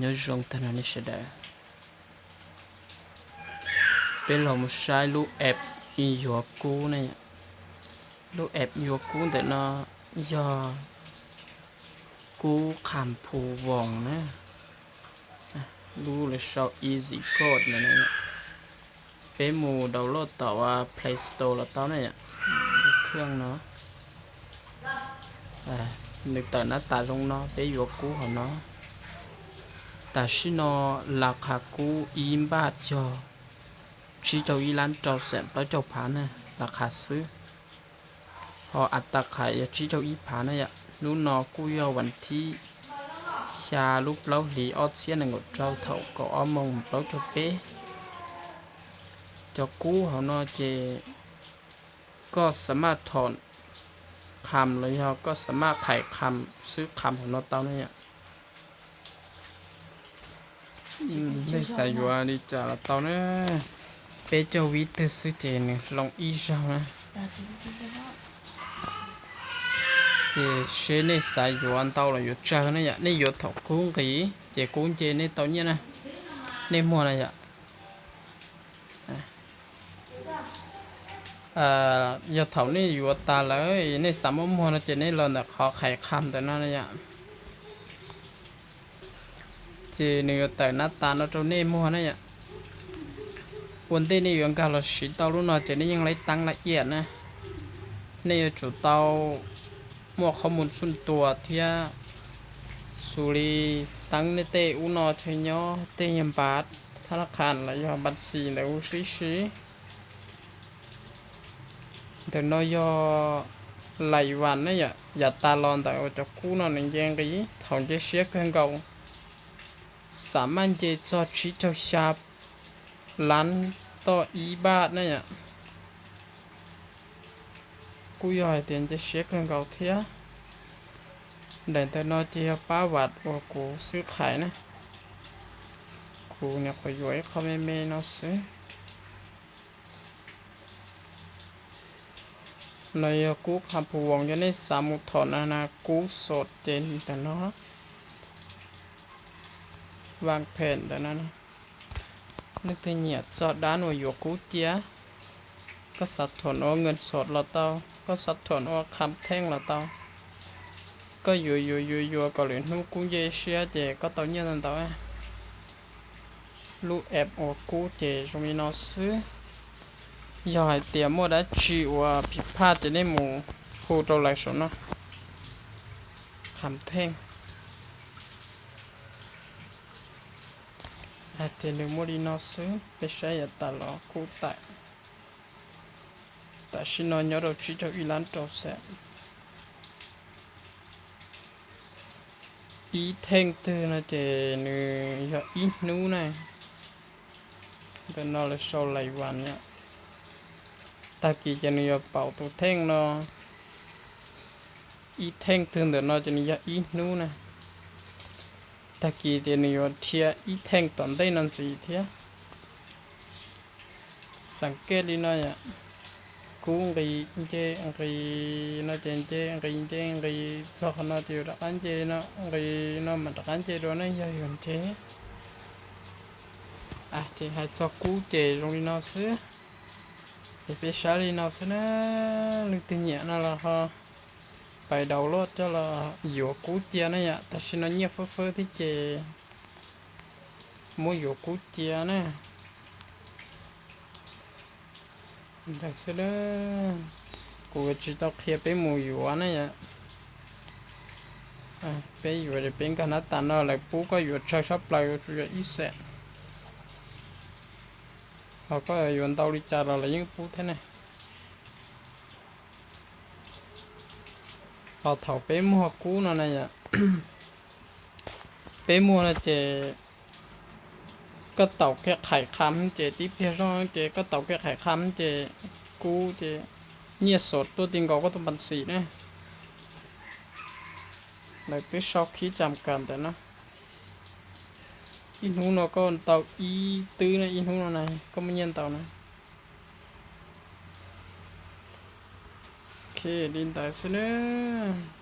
nhớ rong thân này sẽ đỡ bên lòng sai lũ ép in dùa cú này lũ ép dùa cú để nó do cú khám phù vòng nè lũ là sao easy code này nè bên mù đầu lót tàu Play Store là tao nàyเครื่อง nóนึกแต่หน้าตาลงเนาะไปอยู่กูของเนาะแต่ชิโนราคากูอิมบาทจอชีเจ้าอีร้านจอแสนไปเจ้าผาเนี่ยราคาซื้อพออัตราขายชีเจ้าอีผาเนี่ยลูกนอกูยอวันที่ชาลูกเล้าหลีออดเสียหนึ่งกดเจ้าเถ่าก็อ้อมมงเล้าจะเป๊ะเจ้ากูเขาเนาะเจก็สามารถถอนคำเลยเขาก็สามารถไขคำซื้อคำของเราเต้าเนี่ยได้ใส่ยัวดีจ้าเราเต้าเนี่ยเป๊ะเจ้าวิทย์ซื้อเจเนี่ยลองอีช่างนะเจเชนี่ใส่ยัวเต้าเราอยู่จ้าเนี่ยนี่ยัวถกกุ้งกี่เจกุ้งเจนี่เต้าเนี่ยนะนี่มัวอะไรอ่ะgiờ thầu này vừa ta lấy này sắm ống hoa nó chỉ này lần là khó khai khăm tới nó này ạ chỉ nếu tới nó ta nó trong này mua này ạ vấn đề này vẫn cả là xí tàu lúc nào chỉ nàyยังlấy tăng lại yên nè này chủ tàu mua không muốn xuân tua thì xử lý tăng này tệ u nó chơi nhau tệ nhầm bátธนาคารlà doบัญชีแล้วxíแต่น้อยหลายวันนี่อย่าตาลอนแต่จะกู้นอนยังไงถอนจะเสียเกินเก่าสามารถจะจอดชิดเจ้าชาบล้านต่ออีบาทนี่กู้ย่อยเตียนจะเสียเกินเก่าเทียแต่น้อยจะป้าวัดว่ากูซื้อขายนะกูเนี่ยคอยย้อยเขาไม่น้อยซื้อในกูคำพูวงจะได้สามุทรนะกูสดเจนแต่เนาะวางแผนแต่นั้นนึกถึงเนี่ยจอดด้านว่าอยู่กูเจียก็สัดถอนว่าเงินสดเราเต้าก็สัดถอนว่าคำแท่งเราเต้าก็อยู่ก็เหลือนู้กูเยเชียเจก็ตอนนี้นั่นเต้าลูกแอบว่ากูเจตรงนี้นอซื้ออยากเตรียมหมดแล้วชีว่าผิดพลาดจะได้หมู่ผู้ตัวไหลสนเนาะทำแท่งอาจจะลืมหมดอีนอซื้อไปใช้ยาตาหลอกคู่แต่ชินอนยอดชีจะอีหลานจบแสบอีแท่งเธอนะเจนึยาอีนู้นนะเป็นนอเลยโซไหลวันเนี่ยta kỳ cho nên bảo tụ thanh nó ít thanh thường để nó cho nên ít nú nè ta kỳ cho nên thia ít thanh toàn đây nó gì thế sáng kết đi nó nhá cũng cái nó cái sao nó chịu đặt ăn chơi nó mà đặt ăn chơi đó nó giờ gần chế thì hay cho cú chơi trong nó xứไปใช้ลีนอสนะนึกถึงเนี่ยนั่นแหละฮะไปดาวน์โหลดจะละอยู่กูเจียนะเนี่ยแต่ฉันเนี่ยเฟ้อที่เจมัวอยู่กูเจียนะแต่สุดแล้วกูจะต้องเคลียร์ไปมัวอยู่นะเนี่ยไปอยู่จะเป็นกันนัดตันอะไรปุ๊ก็อยู่ชอบปลายก็จะอีเสร็จเขาก็โยนเตาลิจาร์อะไรยังพูดแท้เนี่ยพอเถาเป้มัวกู้นั่นเนี่ยเป้มัวนะเจก็เต่าแค่ไข่คำเจที่เพียรเจก็เต่าแค่ไข่คำเจกู้เจเนี่ยสดตัวจริงก็ต้องบัญชีนะเลยไปชอบคิดจำกันแต่นะอินหูnó có tàu y tư này inหูnày có mấy nhân tàu này ok đi tại xin nữa